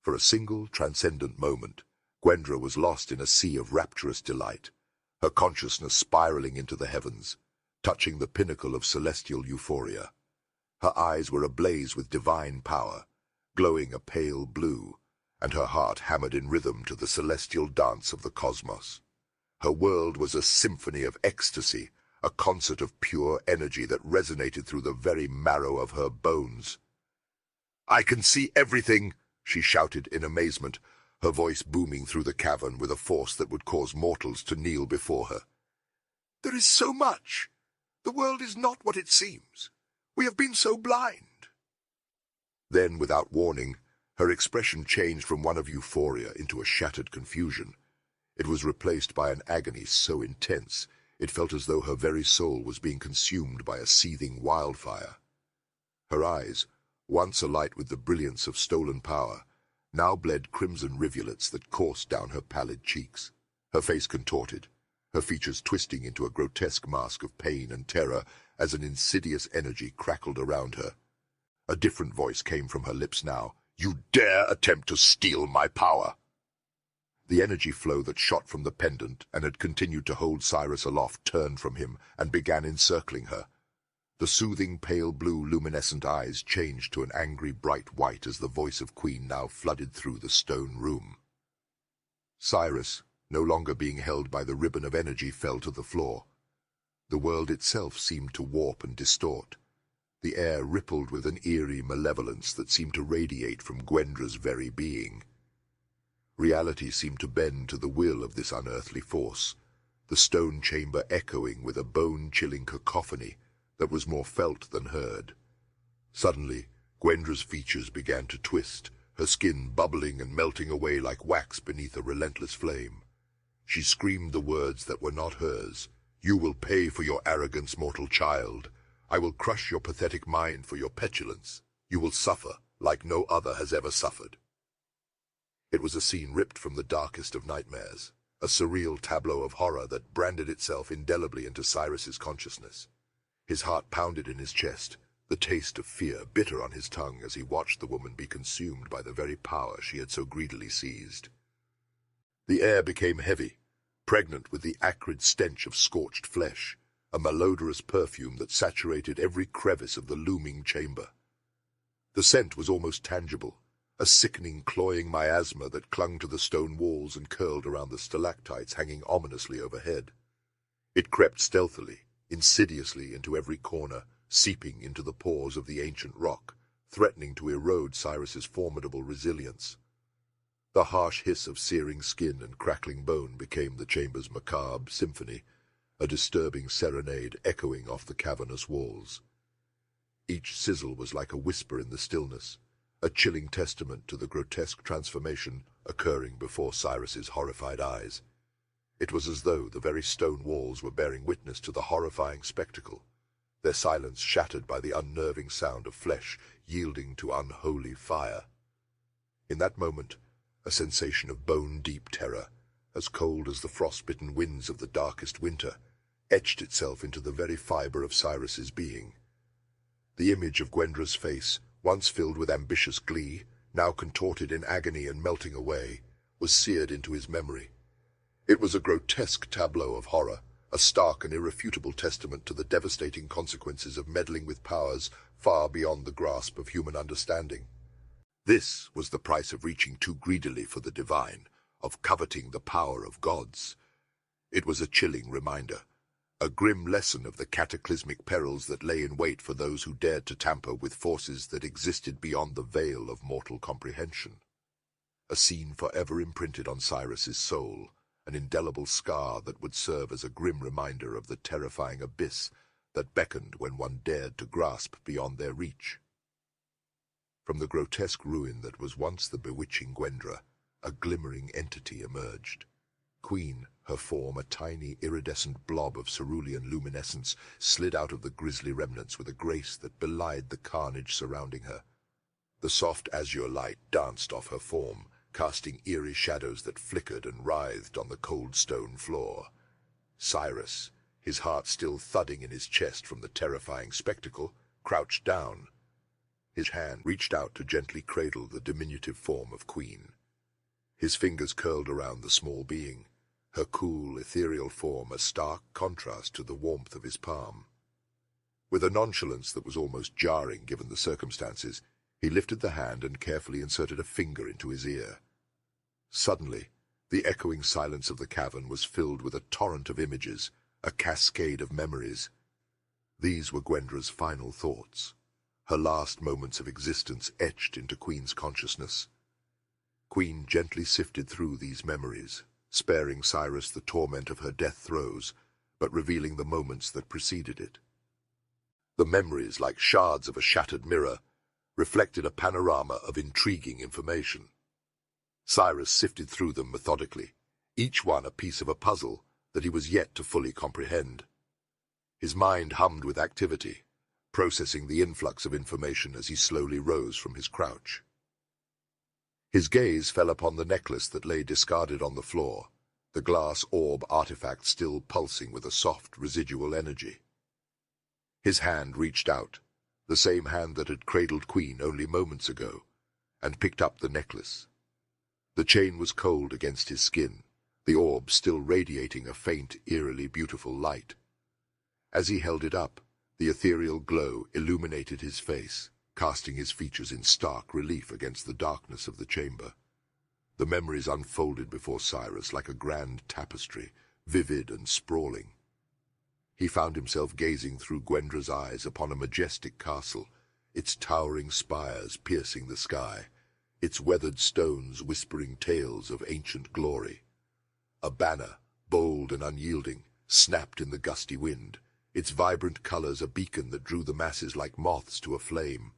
For a single, transcendent moment, Gwendra was lost in a sea of rapturous delight, her consciousness spiraling into the heavens, touching the pinnacle of celestial euphoria. Her eyes were ablaze with divine power, glowing a pale blue, and her heart hammered in rhythm to the celestial dance of the cosmos. Her world was a symphony of ecstasy, a concert of pure energy that resonated through the very marrow of her bones. "I can see everything!" she shouted in amazement, her voice booming through the cavern with a force that would cause mortals to kneel before her. "There is so much! The world is not what it seems. We have been so blind." Then, without warning, her expression changed from one of euphoria into a shattered confusion. It was replaced by an agony so intense, it felt as though her very soul was being consumed by a seething wildfire. Her eyes, once alight with the brilliance of stolen power, now bled crimson rivulets that coursed down her pallid cheeks. Her face contorted, her features twisting into a grotesque mask of pain and terror as an insidious energy crackled around her. A different voice came from her lips now. "You dare attempt to steal my power!" The energy flow that shot from the pendant and had continued to hold Cyrus aloft turned from him and began encircling her. The soothing pale blue luminescent eyes changed to an angry bright white as the voice of Queen now flooded through the stone room. Cyrus, no longer being held by the ribbon of energy, fell to the floor. The world itself seemed to warp and distort. The air rippled with an eerie malevolence that seemed to radiate from Gwendra's very being. Reality seemed to bend to the will of this unearthly force, the stone chamber echoing with a bone-chilling cacophony that was more felt than heard. Suddenly, Gwendra's features began to twist, her skin bubbling and melting away like wax beneath a relentless flame. She screamed the words that were not hers. "You will pay for your arrogance, mortal child. I will crush your pathetic mind for your petulance. You will suffer like no other has ever suffered." It was a scene ripped from the darkest of nightmares, a surreal tableau of horror that branded itself indelibly into Cyrus's consciousness. His heart pounded in his chest, the taste of fear bitter on his tongue as he watched the woman be consumed by the very power she had so greedily seized. The air became heavy, pregnant with the acrid stench of scorched flesh, a malodorous perfume that saturated every crevice of the looming chamber. The scent was almost tangible, a sickening, cloying miasma that clung to the stone walls and curled around the stalactites hanging ominously overhead. It crept stealthily, insidiously into every corner, seeping into the pores of the ancient rock, threatening to erode Cyrus's formidable resilience. The harsh hiss of searing skin and crackling bone became the chamber's macabre symphony, a disturbing serenade echoing off the cavernous walls. Each sizzle was like a whisper in the stillness, a chilling testament to the grotesque transformation occurring before Cyrus's horrified eyes. It was as though the very stone walls were bearing witness to the horrifying spectacle, their silence shattered by the unnerving sound of flesh yielding to unholy fire. In that moment, a sensation of bone-deep terror, as cold as the frost-bitten winds of the darkest winter, etched itself into the very fibre of Cyrus's being. The image of Gwendra's face, once filled with ambitious glee, now contorted in agony and melting away, was seared into his memory. It was a grotesque tableau of horror, a stark and irrefutable testament to the devastating consequences of meddling with powers far beyond the grasp of human understanding. This was the price of reaching too greedily for the divine, of coveting the power of gods. It was a chilling reminder, a grim lesson of the cataclysmic perils that lay in wait for those who dared to tamper with forces that existed beyond the veil of mortal comprehension. A scene forever imprinted on Cyrus's soul, an indelible scar that would serve as a grim reminder of the terrifying abyss that beckoned when one dared to grasp beyond their reach. From the grotesque ruin that was once the bewitching Gwendra, a glimmering entity emerged. Queen, her form a tiny iridescent blob of cerulean luminescence, slid out of the grisly remnants with a grace that belied the carnage surrounding her. The soft azure light danced off her form, casting eerie shadows that flickered and writhed on the cold stone floor. Cyrus, his heart still thudding in his chest from the terrifying spectacle, crouched down. His hand reached out to gently cradle the diminutive form of Queen. His fingers curled around the small being, her cool, ethereal form a stark contrast to the warmth of his palm. With a nonchalance that was almost jarring given the circumstances, he lifted the hand and carefully inserted a finger into his ear. Suddenly, the echoing silence of the cavern was filled with a torrent of images, a cascade of memories. These were Gwendra's final thoughts, her last moments of existence etched into Queen's consciousness. Queen gently sifted through these memories, sparing Cyrus the torment of her death throes, but revealing the moments that preceded it. The memories, like shards of a shattered mirror, reflected a panorama of intriguing information. Cyrus sifted through them methodically, each one a piece of a puzzle that he was yet to fully comprehend. His mind hummed with activity, processing the influx of information as he slowly rose from his crouch. His gaze fell upon the necklace that lay discarded on the floor, the glass orb artifact still pulsing with a soft residual energy. His hand reached out, the same hand that had cradled Queen only moments ago, and picked up the necklace. The chain was cold against his skin, the orb still radiating a faint, eerily beautiful light. As he held it up, the ethereal glow illuminated his face, casting his features in stark relief against the darkness of the chamber. The memories unfolded before Cyrus like a grand tapestry, vivid and sprawling. He found himself gazing through Gwendra's eyes upon a majestic castle, its towering spires piercing the sky, its weathered stones whispering tales of ancient glory. A banner, bold and unyielding, snapped in the gusty wind, its vibrant colors a beacon that drew the masses like moths to a flame.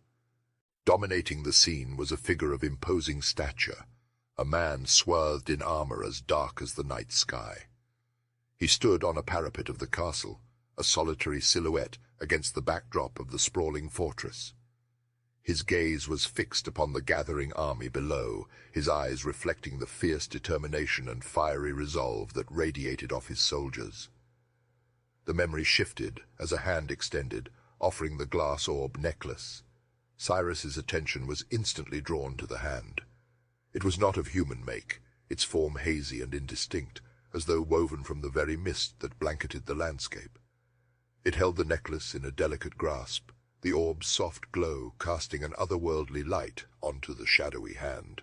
Dominating the scene was a figure of imposing stature, a man swathed in armor as dark as the night sky. He stood on a parapet of the castle, a solitary silhouette against the backdrop of the sprawling fortress. His gaze was fixed upon the gathering army below, his eyes reflecting the fierce determination and fiery resolve that radiated off his soldiers. The memory shifted as a hand extended, offering the glass orb necklace. Cyrus's attention was instantly drawn to the hand. It was not of human make, its form hazy and indistinct, as though woven from the very mist that blanketed the landscape. It held the necklace in a delicate grasp, the orb's soft glow casting an otherworldly light onto the shadowy hand.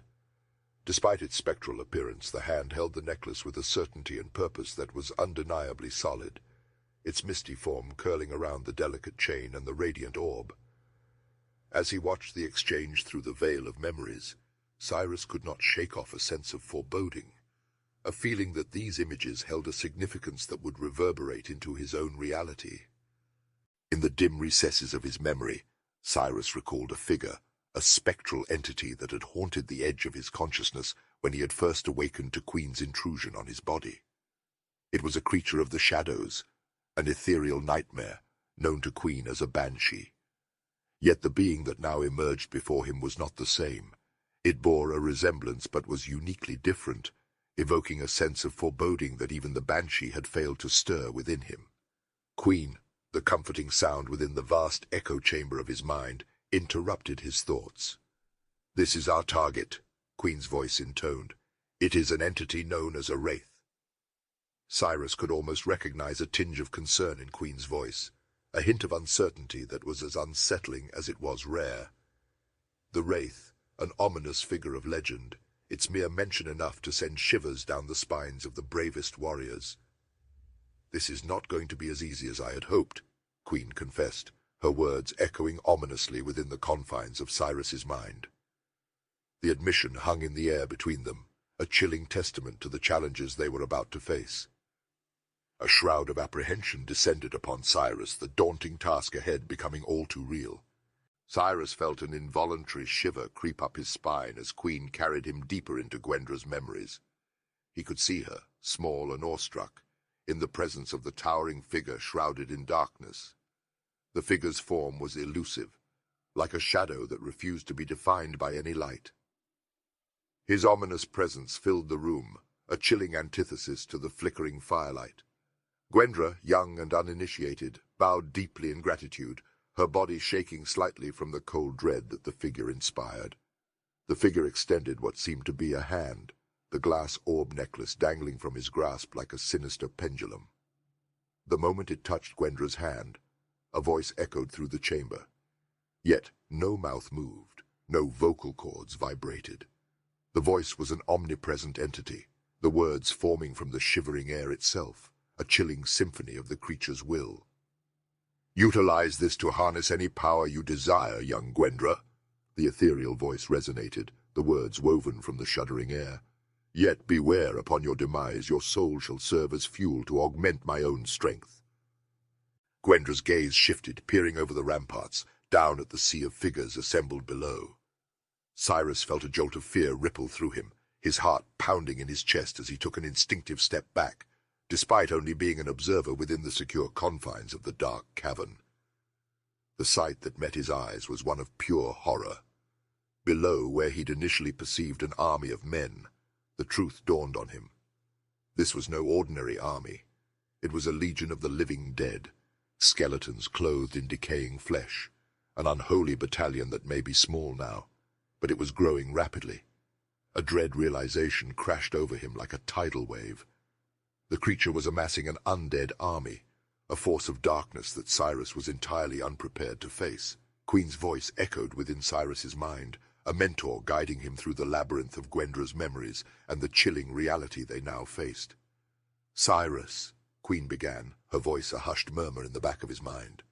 Despite its spectral appearance, the hand held the necklace with a certainty and purpose that was undeniably solid, its misty form curling around the delicate chain and the radiant orb. As he watched the exchange through the veil of memories, Cyrus could not shake off a sense of foreboding, a feeling that these images held a significance that would reverberate into his own reality. In the dim recesses of his memory, Cyrus recalled a figure, a spectral entity that had haunted the edge of his consciousness when he had first awakened to Queen's intrusion on his body. It was a creature of the shadows, an ethereal nightmare, known to Queen as a Banshee. Yet the being that now emerged before him was not the same. It bore a resemblance but was uniquely different, evoking a sense of foreboding that even the Banshee had failed to stir within him. Queen, the comforting sound within the vast echo chamber of his mind, interrupted his thoughts. "This is our target," Queen's voice intoned. "It is an entity known as a Wraith." Cyrus could almost recognize a tinge of concern in Queen's voice, a hint of uncertainty that was as unsettling as it was rare. The Wraith, an ominous figure of legend, its mere mention enough to send shivers down the spines of the bravest warriors. "This is not going to be as easy as I had hoped," Queen confessed, her words echoing ominously within the confines of Cyrus's mind. The admission hung in the air between them, a chilling testament to the challenges they were about to face. A shroud of apprehension descended upon Cyrus, the daunting task ahead becoming all too real. Cyrus felt an involuntary shiver creep up his spine as Queen carried him deeper into Gwendra's memories. He could see her, small and awestruck, in the presence of the towering figure shrouded in darkness. The figure's form was elusive, like a shadow that refused to be defined by any light. His ominous presence filled the room, a chilling antithesis to the flickering firelight. Gwendra, young and uninitiated, bowed deeply in gratitude, her body shaking slightly from the cold dread that the figure inspired. The figure extended what seemed to be a hand, the glass orb necklace dangling from his grasp like a sinister pendulum. The moment it touched Gwendra's hand, a voice echoed through the chamber. Yet no mouth moved, no vocal cords vibrated. The voice was an omnipresent entity, the words forming from the shivering air itself, a chilling symphony of the creature's will. "Utilize this to harness any power you desire, young Gwendra," the ethereal voice resonated, the words woven from the shuddering air. "Yet beware, upon your demise your soul shall serve as fuel to augment my own strength." Gwendra's gaze shifted, peering over the ramparts, down at the sea of figures assembled below. Cyrus felt a jolt of fear ripple through him, his heart pounding in his chest as he took an instinctive step back, despite only being an observer within the secure confines of the dark cavern. The sight that met his eyes was one of pure horror. Below, where he'd initially perceived an army of men, the truth dawned on him. This was no ordinary army. It was a legion of the living dead, skeletons clothed in decaying flesh, an unholy battalion that may be small now, but it was growing rapidly. A dread realization crashed over him like a tidal wave. The creature was amassing an undead army, a force of darkness that Cyrus was entirely unprepared to face. Queen's voice echoed within Cyrus's mind, a mentor guiding him through the labyrinth of Gwendra's memories and the chilling reality they now faced. "Cyrus," Queen began, her voice a hushed murmur in the back of his mind.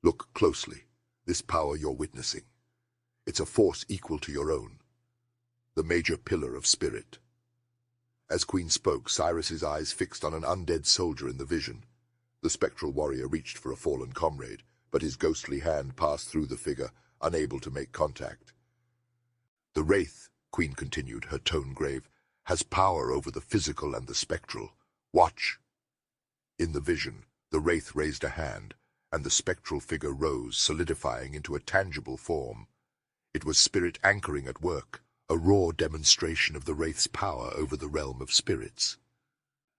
"Look closely. This power you're witnessing. It's a force equal to your own. The major pillar of spirit." As Queen spoke, Cyrus's eyes fixed on an undead soldier in the vision. The spectral warrior reached for a fallen comrade, but his ghostly hand passed through the figure, unable to make contact. "The Wraith," Queen continued, her tone grave, "has power over the physical and the spectral. Watch." In the vision, the Wraith raised a hand, and the spectral figure rose, solidifying into a tangible form. It was spirit anchoring at work, a raw demonstration of the Wraith's power over the realm of spirits.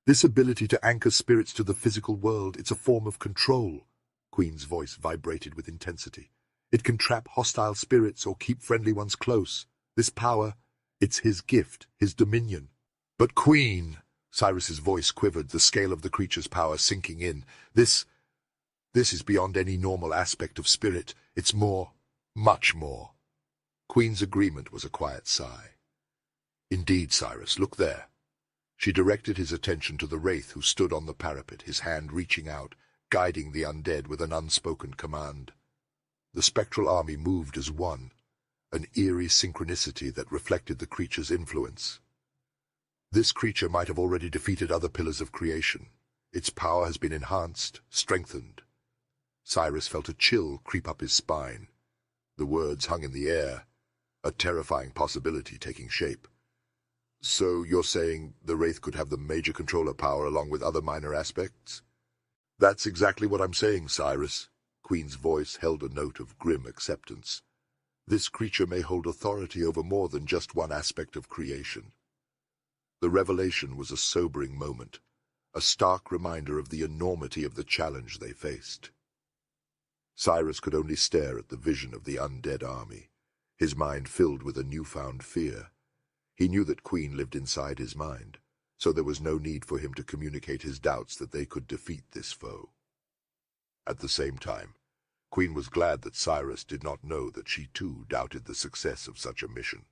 "This ability to anchor spirits to the physical world, it's a form of control." Queen's voice vibrated with intensity. "It can trap hostile spirits or keep friendly ones close. This power, it's his gift, his dominion." "But Queen," Cyrus's voice quivered, the scale of the creature's power sinking in. This is beyond any normal aspect of spirit. It's more, much more." Queen's agreement was a quiet sigh. "Indeed, Cyrus, look there." She directed his attention to the Wraith who stood on the parapet, his hand reaching out, guiding the undead with an unspoken command. The spectral army moved as one, an eerie synchronicity that reflected the creature's influence. This creature might have already defeated other pillars of creation. Its power has been enhanced, strengthened. Cyrus felt a chill creep up his spine. The words hung in the air, a terrifying possibility taking shape. "So you're saying the Wraith could have the major controller power along with other minor aspects?" "That's exactly what I'm saying, Cyrus." Queen's voice held a note of grim acceptance. "This creature may hold authority over more than just one aspect of creation." The revelation was a sobering moment, a stark reminder of the enormity of the challenge they faced. Cyrus could only stare at the vision of the undead army, his mind filled with a newfound fear. He knew that Queen lived inside his mind, so there was no need for him to communicate his doubts that they could defeat this foe. At the same time, Queen was glad that Cyrus did not know that she too doubted the success of such a mission.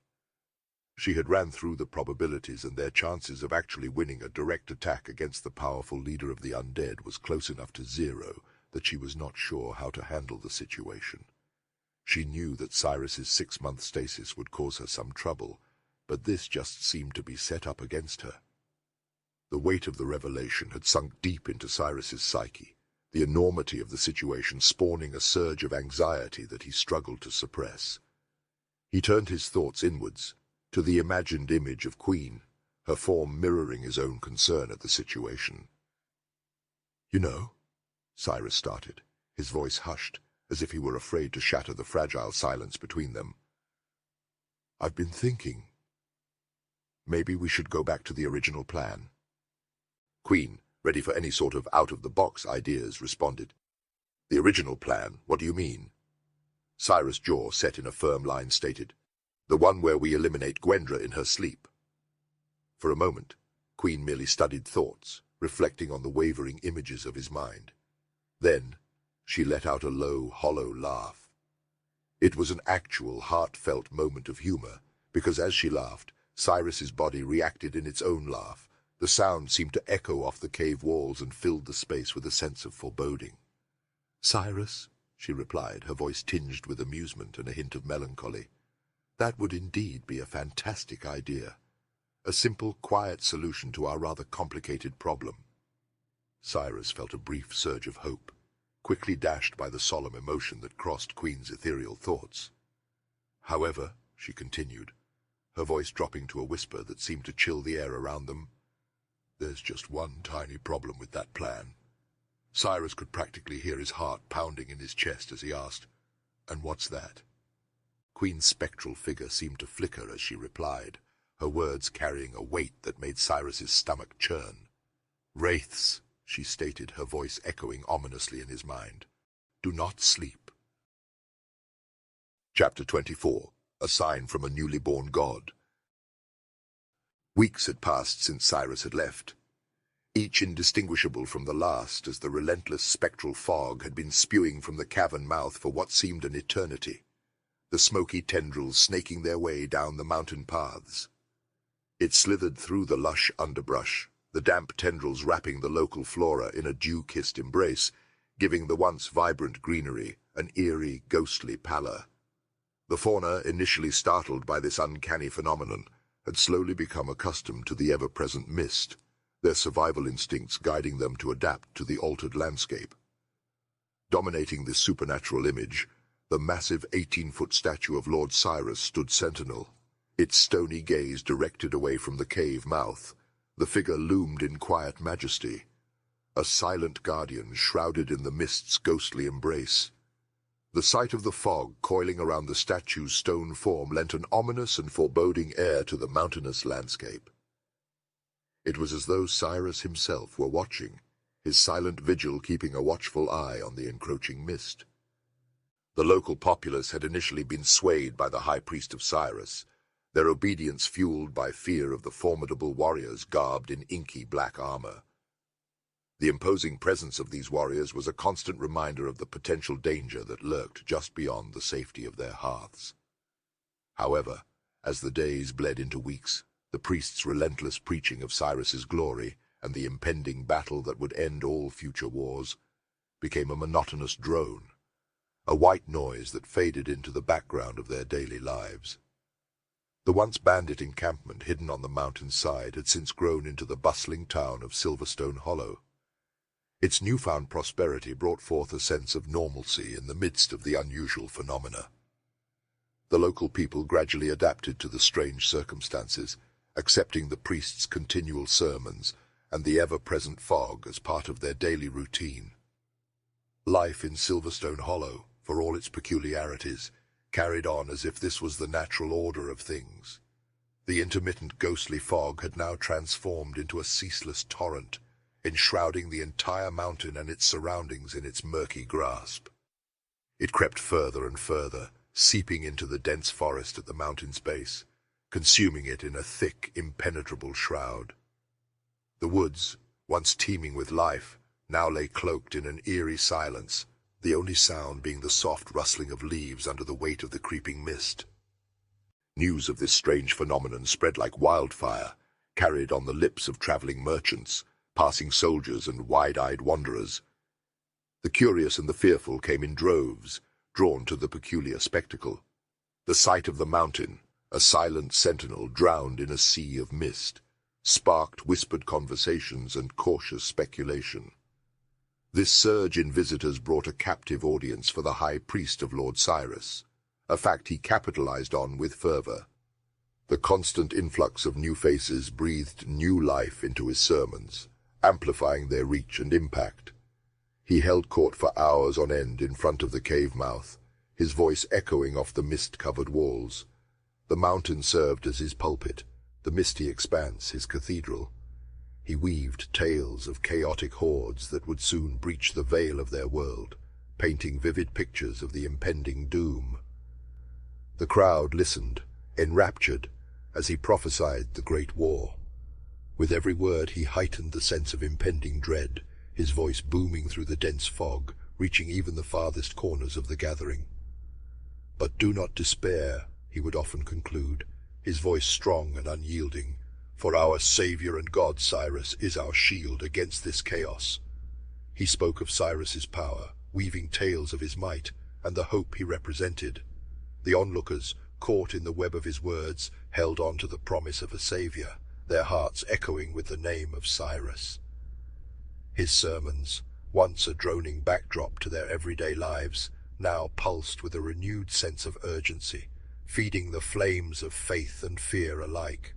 She had ran through the probabilities, and their chances of actually winning a direct attack against the powerful leader of the undead was close enough to zero that she was not sure how to handle the situation. She knew that Cyrus's 6-month stasis would cause her some trouble, but this just seemed to be set up against her. The weight of the revelation had sunk deep into Cyrus's psyche, the enormity of the situation spawning a surge of anxiety that he struggled to suppress. He turned his thoughts inwards, to the imagined image of Queen, her form mirroring his own concern at the situation. "You know," Cyrus started, his voice hushed, as if he were afraid to shatter the fragile silence between them. "I've been thinking. Maybe we should go back to the original plan." Queen, ready for any sort of out-of-the-box ideas, responded. The original plan, what do you mean? Cyrus' jaw set in a firm line stated, the one where we eliminate Gwendra in her sleep. For a moment, Queen merely studied thoughts, reflecting on the wavering images of his mind. Then, she let out a low, hollow laugh. It was an actual, heartfelt moment of humor, because as she laughed, Cyrus's body reacted in its own laugh. The sound seemed to echo off the cave walls and filled the space with a sense of foreboding. "Cyrus," she replied, her voice tinged with amusement and a hint of melancholy, "that would indeed be a fantastic idea. A simple, quiet solution to our rather complicated problem." Cyrus felt a brief surge of hope, quickly dashed by the solemn emotion that crossed Queen's ethereal thoughts. "However," she continued, her voice dropping to a whisper that seemed to chill the air around them, "there's just one tiny problem with that plan." Cyrus could practically hear his heart pounding in his chest as he asked, "And what's that?" Queen's spectral figure seemed to flicker as she replied, her words carrying a weight that made Cyrus's stomach churn. "Wraiths," she stated, her voice echoing ominously in his mind. "Do not sleep." Chapter 24. A Sign from a Newly Born God. Weeks had passed since Cyrus had left, each indistinguishable from the last, as the relentless spectral fog had been spewing from the cavern mouth for what seemed an eternity, the smoky tendrils snaking their way down the mountain paths. It slithered through the lush underbrush, the damp tendrils wrapping the local flora in a dew-kissed embrace, giving the once vibrant greenery an eerie, ghostly pallor. The fauna, initially startled by this uncanny phenomenon, had slowly become accustomed to the ever-present mist, their survival instincts guiding them to adapt to the altered landscape. Dominating this supernatural image, the massive 18-foot statue of Lord Cyrus stood sentinel, its stony gaze directed away from the cave mouth. The figure loomed in quiet majesty, a silent guardian shrouded in the mist's ghostly embrace. The sight of the fog coiling around the statue's stone form lent an ominous and foreboding air to the mountainous landscape. It was as though Cyrus himself were watching, his silent vigil keeping a watchful eye on the encroaching mist. The local populace had initially been swayed by the high priest of Cyrus, their obedience fueled by fear of the formidable warriors garbed in inky black armor. The imposing presence of these warriors was a constant reminder of the potential danger that lurked just beyond the safety of their hearths. However, as the days bled into weeks, the priest's relentless preaching of Cyrus's glory and the impending battle that would end all future wars became a monotonous drone, a white noise that faded into the background of their daily lives. The once bandit encampment hidden on the mountain's side had since grown into the bustling town of Silverstone Hollow. Its newfound prosperity brought forth a sense of normalcy in the midst of the unusual phenomena. The local people gradually adapted to the strange circumstances, accepting the priest's continual sermons and the ever-present fog as part of their daily routine. Life in Silverstone Hollow, for all its peculiarities, carried on as if this was the natural order of things. The intermittent ghostly fog had now transformed into a ceaseless torrent, enshrouding the entire mountain and its surroundings in its murky grasp. It crept further and further, seeping into the dense forest at the mountain's base, consuming it in a thick, impenetrable shroud. The woods, once teeming with life, now lay cloaked in an eerie silence, the only sound being the soft rustling of leaves under the weight of the creeping mist. News of this strange phenomenon spread like wildfire, carried on the lips of traveling merchants, passing soldiers and wide-eyed wanderers. The curious and the fearful came in droves, drawn to the peculiar spectacle. The sight of the mountain, a silent sentinel drowned in a sea of mist, sparked whispered conversations and cautious speculation. This surge in visitors brought a captive audience for the high priest of Lord Cyrus, a fact he capitalized on with fervor. The constant influx of new faces breathed new life into his sermons, amplifying their reach and impact. He held court for hours on end in front of the cave mouth, his voice echoing off the mist-covered walls. The mountain served as his pulpit, the misty expanse his cathedral. He weaved tales of chaotic hordes that would soon breach the veil of their world, painting vivid pictures of the impending doom. The crowd listened, enraptured, as he prophesied the Great War. With every word he heightened the sense of impending dread, his voice booming through the dense fog, reaching even the farthest corners of the gathering. "But do not despair," he would often conclude, his voice strong and unyielding, "for our Savior and God Cyrus is our shield against this chaos." He spoke of Cyrus's power, weaving tales of his might and the hope he represented. The onlookers, caught in the web of his words, held on to the promise of a savior, their hearts echoing with the name of Cyrus. His sermons, once a droning backdrop to their everyday lives, now pulsed with a renewed sense of urgency, feeding the flames of faith and fear alike.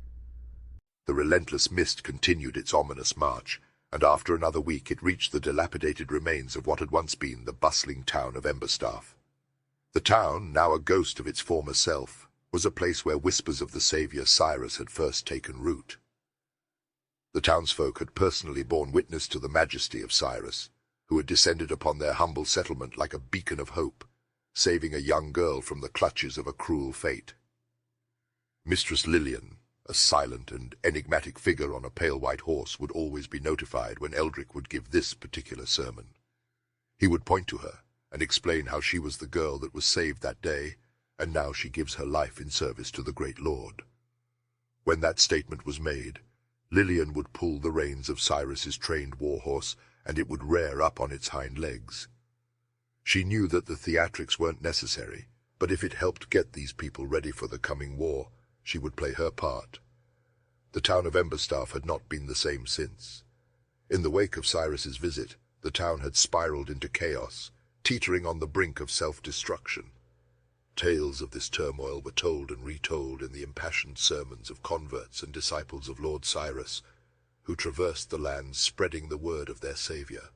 The relentless mist continued its ominous march, and after another week it reached the dilapidated remains of what had once been the bustling town of Emberstaff. The town, now a ghost of its former self, was a place where whispers of the savior Cyrus had first taken root. The townsfolk had personally borne witness to the majesty of Cyrus, who had descended upon their humble settlement like a beacon of hope, saving a young girl from the clutches of a cruel fate. Mistress Lillian, a silent and enigmatic figure on a pale white horse, would always be notified when Eldrick would give this particular sermon. He would point to her and explain how she was the girl that was saved that day, and now she gives her life in service to the great Lord. When that statement was made, Lillian would pull the reins of Cyrus's trained warhorse, and it would rear up on its hind legs. She knew that the theatrics weren't necessary, but if it helped get these people ready for the coming war, she would play her part. The town of Emberstaff had not been the same since. In the wake of Cyrus's visit, the town had spiraled into chaos, teetering on the brink of self-destruction. Tales of this turmoil were told and retold in the impassioned sermons of converts and disciples of Lord Cyrus, who traversed the land spreading the word of their savior.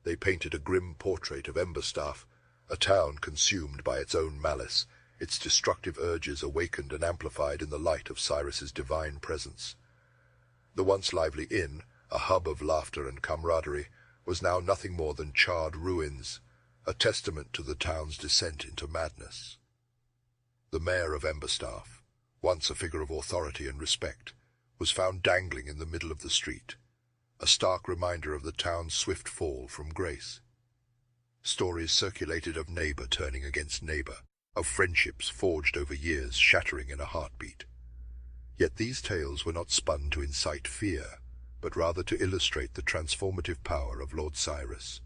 They painted a grim portrait of Emberstaff, a town consumed by its own malice, its destructive urges awakened and amplified in the light of Cyrus's divine presence. The once lively inn, a hub of laughter and camaraderie, was now nothing more than charred ruins, a testament to the town's descent into madness. The mayor of Emberstaff, once a figure of authority and respect, was found dangling in the middle of the street, a stark reminder of the town's swift fall from grace. Stories circulated of neighbor turning against neighbor, of friendships forged over years shattering in a heartbeat. Yet these tales were not spun to incite fear, but rather to illustrate the transformative power of Lord Cyrus.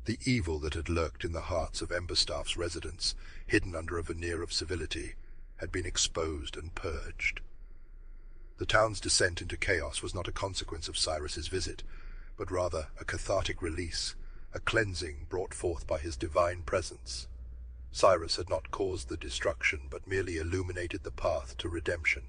The evil that had lurked in the hearts of Emberstaff's residents, hidden under a veneer of civility, had been exposed and purged. The town's descent into chaos was not a consequence of Cyrus's visit, but rather a cathartic release, a cleansing brought forth by his divine presence. Cyrus had not caused the destruction, but merely illuminated the path to redemption.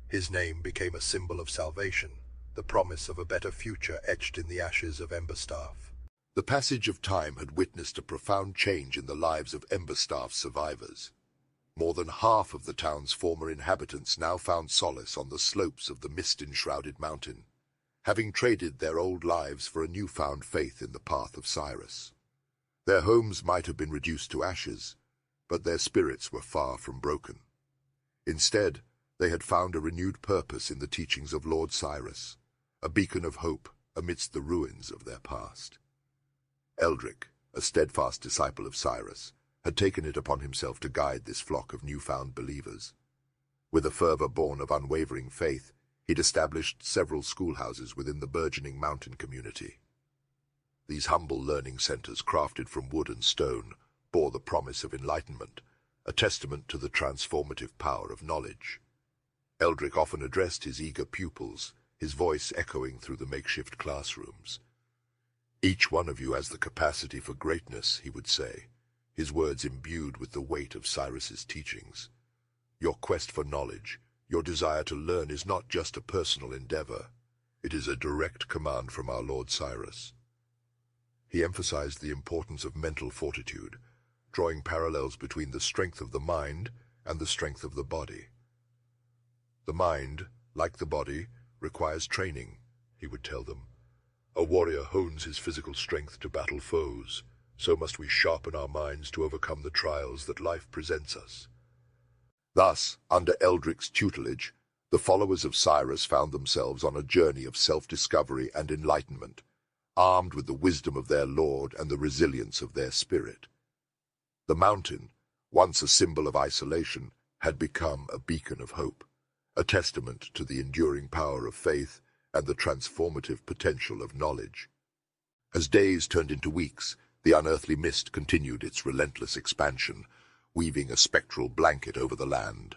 His name became a symbol of salvation, the promise of a better future etched in the ashes of Emberstaff. The passage of time had witnessed a profound change in the lives of Emberstaff's survivors. More than half of the town's former inhabitants now found solace on the slopes of the mist-enshrouded mountain, having traded their old lives for a newfound faith in the path of Cyrus. Their homes might have been reduced to ashes, but their spirits were far from broken. Instead, they had found a renewed purpose in the teachings of Lord Cyrus, a beacon of hope amidst the ruins of their past. Eldrick, a steadfast disciple of Cyrus, had taken it upon himself to guide this flock of newfound believers. With a fervor born of unwavering faith, he'd established several schoolhouses within the burgeoning mountain community. These humble learning centers, crafted from wood and stone, bore the promise of enlightenment, a testament to the transformative power of knowledge. Eldrick often addressed his eager pupils, his voice echoing through the makeshift classrooms. "Each one of you has the capacity for greatness," he would say, his words imbued with the weight of Cyrus's teachings. "Your quest for knowledge, your desire to learn is not just a personal endeavor. It is a direct command from our Lord Cyrus." He emphasized the importance of mental fortitude, drawing parallels between the strength of the mind and the strength of the body. The mind, like the body, requires training, he would tell them. A warrior hones his physical strength to battle foes, so must we sharpen our minds to overcome the trials that life presents us. Thus, under Eldric's tutelage, the followers of Cyrus found themselves on a journey of self-discovery and enlightenment, armed with the wisdom of their lord and the resilience of their spirit. The mountain, once a symbol of isolation, had become a beacon of hope, a testament to the enduring power of faith and the transformative potential of knowledge. As days turned into weeks, the unearthly mist continued its relentless expansion, weaving a spectral blanket over the land.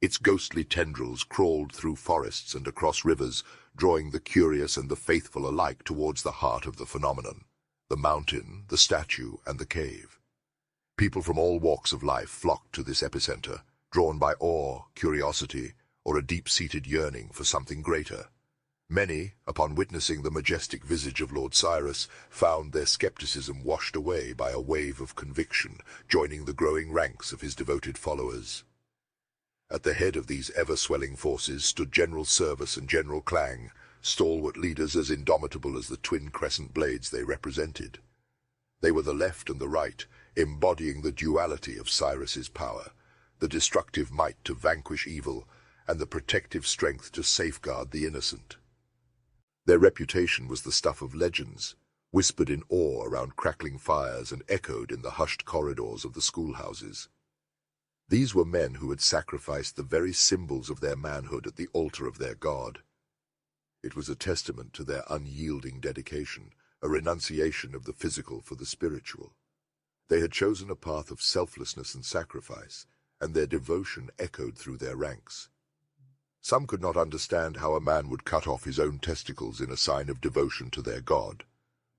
Its ghostly tendrils crawled through forests and across rivers, drawing the curious and the faithful alike towards the heart of the phenomenon, the mountain, the statue, and the cave. People from all walks of life flocked to this epicenter, drawn by awe, curiosity, or a deep-seated yearning for something greater. Many, upon witnessing the majestic visage of Lord Cyrus, found their skepticism washed away by a wave of conviction, joining the growing ranks of his devoted followers. At the head of these ever-swelling forces stood General Service and General Clang, stalwart leaders as indomitable as the twin Crescent Blades they represented. They were the left and the right, embodying the duality of Cyrus's power, the destructive might to vanquish evil, and the protective strength to safeguard the innocent. Their reputation was the stuff of legends, whispered in awe around crackling fires and echoed in the hushed corridors of the schoolhouses. These were men who had sacrificed the very symbols of their manhood at the altar of their god. It was a testament to their unyielding dedication, a renunciation of the physical for the spiritual. They had chosen a path of selflessness and sacrifice, and their devotion echoed through their ranks. Some could not understand how a man would cut off his own testicles in a sign of devotion to their god,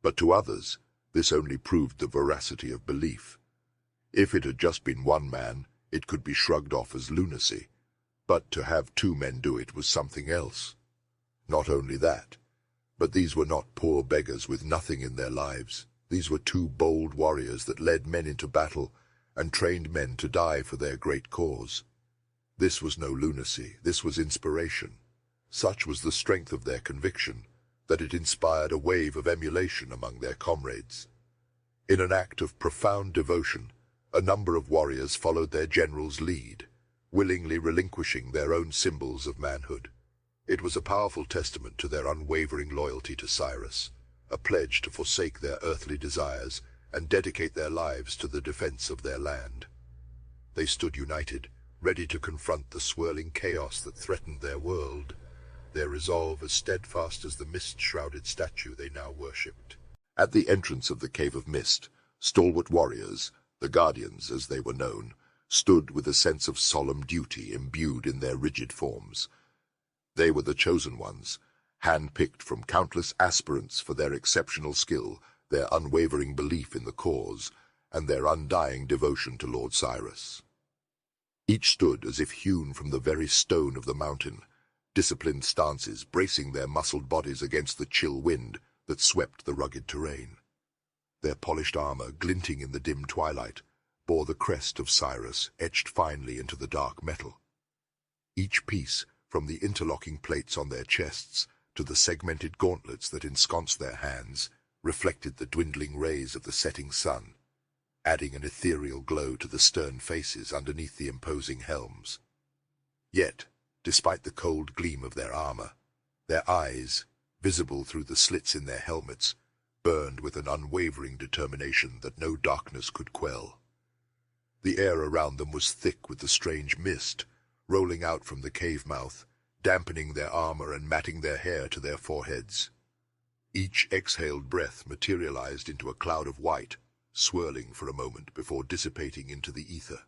but to others this only proved the veracity of belief. If it had just been one man, it could be shrugged off as lunacy, but to have two men do it was something else. Not only that, but these were not poor beggars with nothing in their lives. These were two bold warriors that led men into battle and trained men to die for their great cause. This was no lunacy, this was inspiration. Such was the strength of their conviction that it inspired a wave of emulation among their comrades. In an act of profound devotion, a number of warriors followed their general's lead, willingly relinquishing their own symbols of manhood. It was a powerful testament to their unwavering loyalty to Cyrus, a pledge to forsake their earthly desires and dedicate their lives to the defense of their land. They stood united, ready to confront the swirling chaos that threatened their world, their resolve as steadfast as the mist-shrouded statue they now worshipped. At the entrance of the Cave of Mist, stalwart warriors, the Guardians as they were known, stood with a sense of solemn duty imbued in their rigid forms. They were the chosen ones, hand-picked from countless aspirants for their exceptional skill, their unwavering belief in the cause, and their undying devotion to Lord Cyrus. Each stood as if hewn from the very stone of the mountain, disciplined stances bracing their muscled bodies against the chill wind that swept the rugged terrain. Their polished armor, glinting in the dim twilight, bore the crest of Cyrus etched finely into the dark metal. Each piece, from the interlocking plates on their chests to the segmented gauntlets that ensconced their hands, reflected the dwindling rays of the setting sun, adding an ethereal glow to the stern faces underneath the imposing helms. Yet, despite the cold gleam of their armor, their eyes, visible through the slits in their helmets, burned with an unwavering determination that no darkness could quell. The air around them was thick with the strange mist, rolling out from the cave mouth, dampening their armor and matting their hair to their foreheads. Each exhaled breath materialized into a cloud of white, swirling for a moment before dissipating into the ether.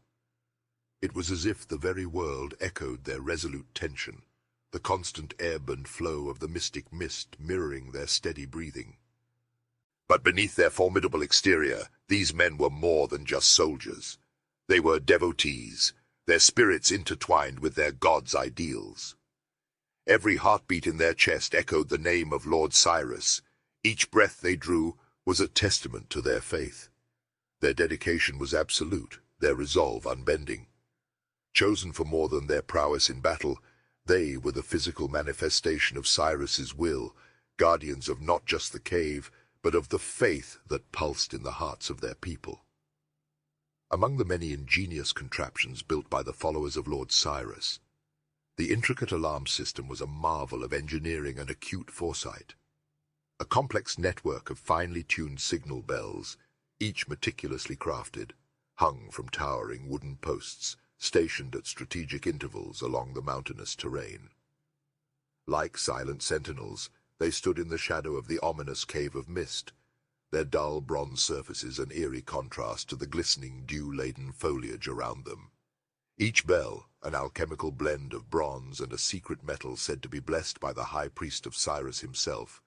It was as if the very world echoed their resolute tension, the constant ebb and flow of the mystic mist mirroring their steady breathing. But beneath their formidable exterior, these men were more than just soldiers. They were devotees, their spirits intertwined with their god's ideals. Every heartbeat in their chest echoed the name of Lord Cyrus. Each breath they drew was a testament to their faith. Their dedication was absolute, their resolve unbending. Chosen for more than their prowess in battle, they were the physical manifestation of Cyrus's will, guardians of not just the cave, but of the faith that pulsed in the hearts of their people. Among the many ingenious contraptions built by the followers of Lord Cyrus, the intricate alarm system was a marvel of engineering and acute foresight. A complex network of finely tuned signal bells, each meticulously crafted, hung from towering wooden posts, stationed at strategic intervals along the mountainous terrain. Like silent sentinels, they stood in the shadow of the ominous cave of mist, their dull bronze surfaces an eerie contrast to the glistening dew-laden foliage around them. Each bell, an alchemical blend of bronze and a secret metal said to be blessed by the high priest of Cyrus himself,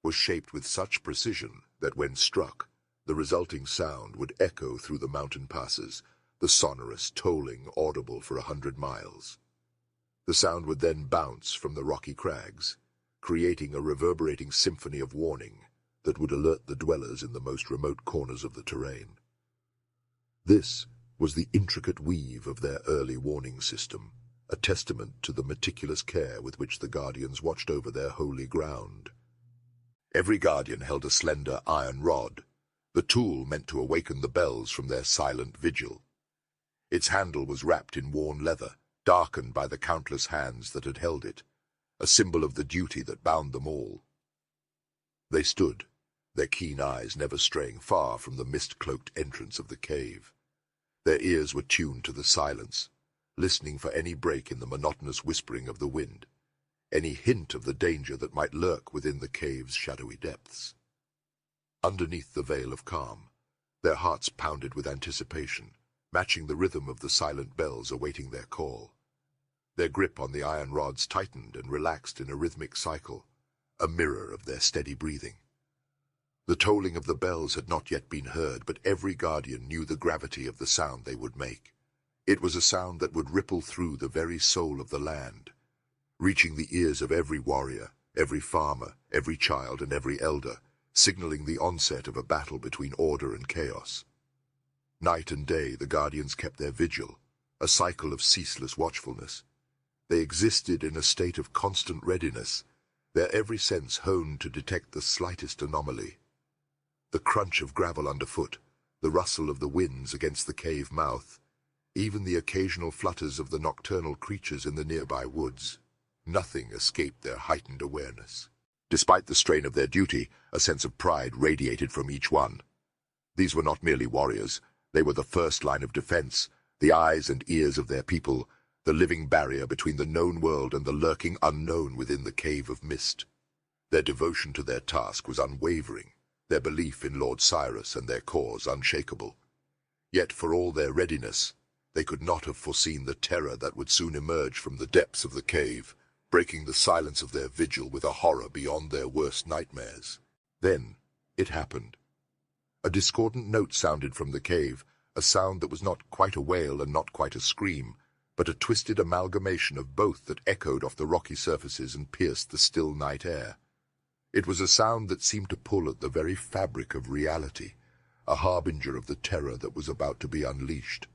was shaped with such precision that when struck, the resulting sound would echo through the mountain passes, the sonorous tolling audible for 100 miles. The sound would then bounce from the rocky crags, creating a reverberating symphony of warning that would alert the dwellers in the most remote corners of the terrain. This was the intricate weave of their early warning system, a testament to the meticulous care with which the guardians watched over their holy ground. Every guardian held a slender iron rod, the tool meant to awaken the bells from their silent vigil. Its handle was wrapped in worn leather, darkened by the countless hands that had held it, a symbol of the duty that bound them all. They stood, their keen eyes never straying far from the mist-cloaked entrance of the cave. Their ears were tuned to the silence, listening for any break in the monotonous whispering of the wind, any hint of the danger that might lurk within the cave's shadowy depths. Underneath the veil of calm, their hearts pounded with anticipation, matching the rhythm of the silent bells awaiting their call. Their grip on the iron rods tightened and relaxed in a rhythmic cycle, a mirror of their steady breathing. The tolling of the bells had not yet been heard, but every guardian knew the gravity of the sound they would make. It was a sound that would ripple through the very soul of the land, reaching the ears of every warrior, every farmer, every child, and every elder, signaling the onset of a battle between order and chaos. Night and day the guardians kept their vigil, a cycle of ceaseless watchfulness. They existed in a state of constant readiness, their every sense honed to detect the slightest anomaly. The crunch of gravel underfoot, the rustle of the winds against the cave mouth, even the occasional flutters of the nocturnal creatures in the nearby woods, nothing escaped their heightened awareness. Despite the strain of their duty, a sense of pride radiated from each one. These were not merely warriors, they were the first line of defense, the eyes and ears of their people, the living barrier between the known world and the lurking unknown within the cave of mist. Their devotion to their task was unwavering, their belief in Lord Cyrus and their cause unshakable. Yet for all their readiness, they could not have foreseen the terror that would soon emerge from the depths of the cave, breaking the silence of their vigil with a horror beyond their worst nightmares. Then it happened. A discordant note sounded from the cave, a sound that was not quite a wail and not quite a scream, but a twisted amalgamation of both that echoed off the rocky surfaces and pierced the still night air. It was a sound that seemed to pull at the very fabric of reality, a harbinger of the terror that was about to be unleashed.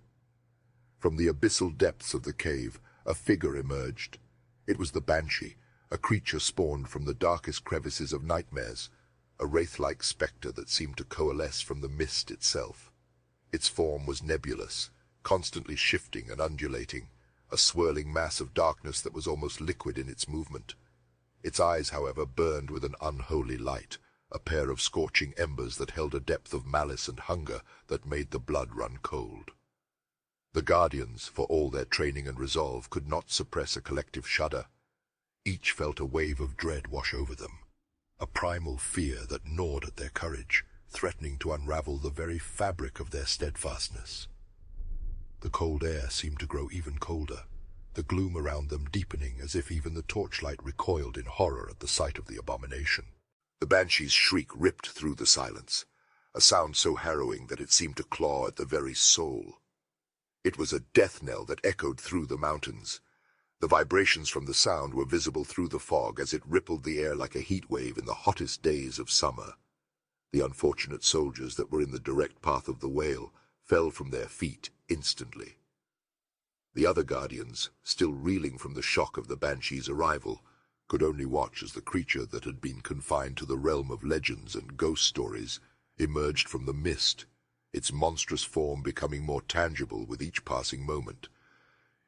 From the abyssal depths of the cave, a figure emerged. It was the Banshee, a creature spawned from the darkest crevices of nightmares, a wraith-like spectre that seemed to coalesce from the mist itself. Its form was nebulous, constantly shifting and undulating, a swirling mass of darkness that was almost liquid in its movement. Its eyes, however, burned with an unholy light, a pair of scorching embers that held a depth of malice and hunger that made the blood run cold. The guardians, for all their training and resolve, could not suppress a collective shudder. Each felt a wave of dread wash over them, a primal fear that gnawed at their courage, threatening to unravel the very fabric of their steadfastness. The cold air seemed to grow even colder, the gloom around them deepening as if even the torchlight recoiled in horror at the sight of the abomination. The Banshee's shriek ripped through the silence, a sound so harrowing that it seemed to claw at the very soul. It was a death knell that echoed through the mountains. The vibrations from the sound were visible through the fog as it rippled the air like a heat wave in the hottest days of summer. The unfortunate soldiers that were in the direct path of the wail fell from their feet instantly. The other guardians, still reeling from the shock of the Banshee's arrival, could only watch as the creature that had been confined to the realm of legends and ghost stories emerged from the mist, its monstrous form becoming more tangible with each passing moment.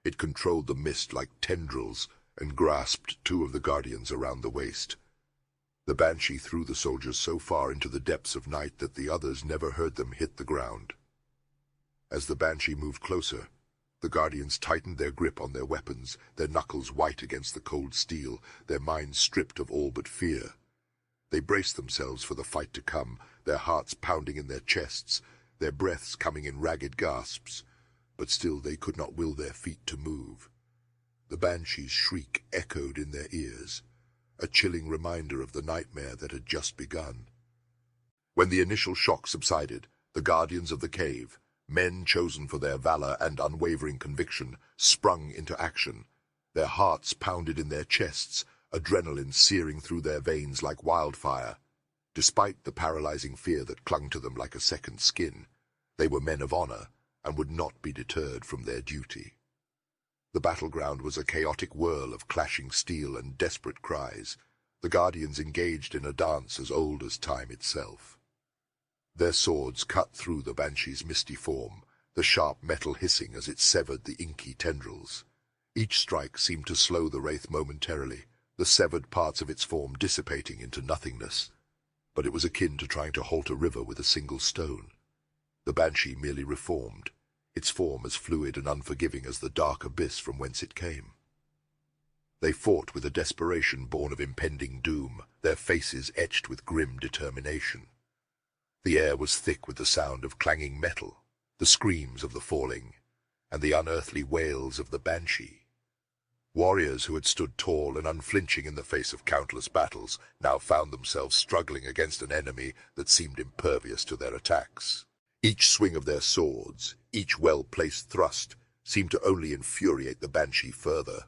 It controlled the mist like tendrils and grasped two of the guardians around the waist. The Banshee threw the soldiers so far into the depths of night that the others never heard them hit the ground. As the Banshee moved closer, the guardians tightened their grip on their weapons, their knuckles white against the cold steel, their minds stripped of all but fear. They braced themselves for the fight to come, their hearts pounding in their chests, their breaths coming in ragged gasps, but still they could not will their feet to move. The Banshee's shriek echoed in their ears, a chilling reminder of the nightmare that had just begun. When the initial shock subsided, the guardians of the cave, men chosen for their valor and unwavering conviction, sprung into action. Their hearts pounded in their chests, adrenaline searing through their veins like wildfire. Despite the paralyzing fear that clung to them like a second skin, they were men of honor and would not be deterred from their duty. The battleground was a chaotic whirl of clashing steel and desperate cries, the guardians engaged in a dance as old as time itself. Their swords cut through the Banshee's misty form, the sharp metal hissing as it severed the inky tendrils. Each strike seemed to slow the Wraith momentarily, the severed parts of its form dissipating into nothingness. But it was akin to trying to halt a river with a single stone. The Banshee merely reformed, its form as fluid and unforgiving as the dark abyss from whence it came. They fought with a desperation born of impending doom, their faces etched with grim determination. The air was thick with the sound of clanging metal, the screams of the falling, and the unearthly wails of the Banshee. Warriors who had stood tall and unflinching in the face of countless battles now found themselves struggling against an enemy that seemed impervious to their attacks. Each swing of their swords, each well-placed thrust, seemed to only infuriate the Banshee further.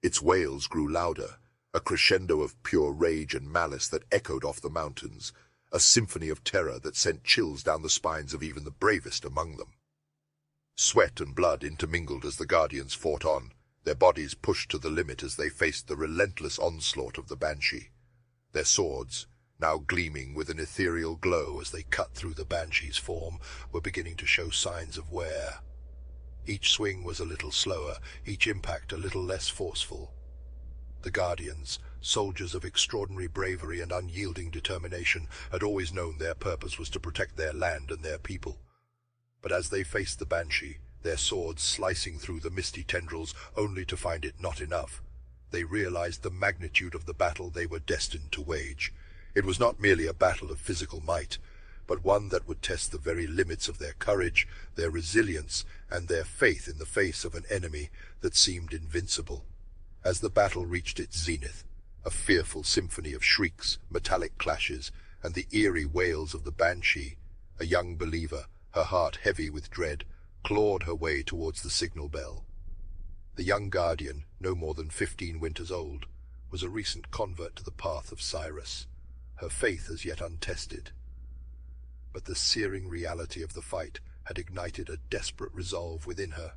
Its wails grew louder, a crescendo of pure rage and malice that echoed off the mountains, a symphony of terror that sent chills down the spines of even the bravest among them. Sweat and blood intermingled as the Guardians fought on, their bodies pushed to the limit as they faced the relentless onslaught of the Banshee. Their swords, now gleaming with an ethereal glow as they cut through the Banshee's form, were beginning to show signs of wear. Each swing was a little slower, each impact a little less forceful. The Guardians, soldiers of extraordinary bravery and unyielding determination, had always known their purpose was to protect their land and their people. But as they faced the Banshee, their swords slicing through the misty tendrils only to find it not enough, they realized the magnitude of the battle they were destined to wage. It was not merely a battle of physical might, but one that would test the very limits of their courage, their resilience, and their faith in the face of an enemy that seemed invincible. As the battle reached its zenith, a fearful symphony of shrieks, metallic clashes, and the eerie wails of the Banshee, a young believer, her heart heavy with dread, clawed her way towards the signal bell. The young Guardian, no more than 15 winters old, was a recent convert to the path of Cyrus, her faith as yet untested. But the searing reality of the fight had ignited a desperate resolve within her.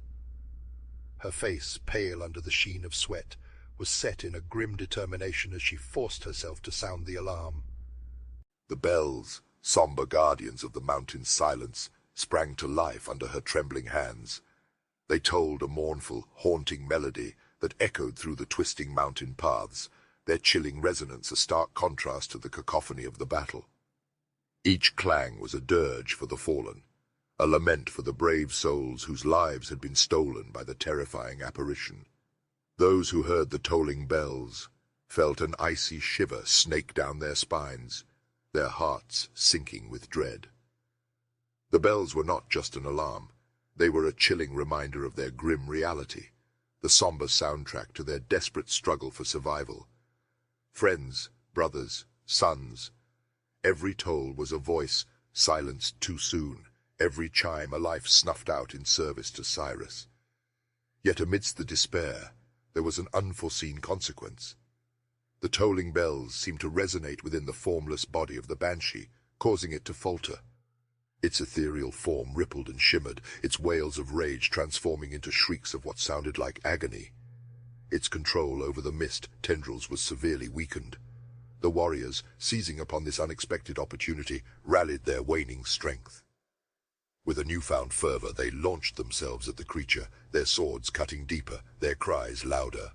Her face, pale under the sheen of sweat, was set in a grim determination as she forced herself to sound the alarm. The bells, somber guardians of the mountain's silence, sprang to life under her trembling hands. They tolled a mournful, haunting melody that echoed through the twisting mountain paths, their chilling resonance a stark contrast to the cacophony of the battle. Each clang was a dirge for the fallen, a lament for the brave souls whose lives had been stolen by the terrifying apparition. Those who heard the tolling bells felt an icy shiver snake down their spines, their hearts sinking with dread. The bells were not just an alarm. They were a chilling reminder of their grim reality, the somber soundtrack to their desperate struggle for survival. Friends, brothers, sons, every toll was a voice silenced too soon, every chime a life snuffed out in service to Cyrus. Yet amidst the despair, there was an unforeseen consequence. The tolling bells seemed to resonate within the formless body of the Banshee, causing it to falter. Its ethereal form rippled and shimmered, its wails of rage transforming into shrieks of what sounded like agony. Its control over the mist tendrils was severely weakened. The warriors, seizing upon this unexpected opportunity, rallied their waning strength. With a newfound fervor, they launched themselves at the creature, their swords cutting deeper, their cries louder.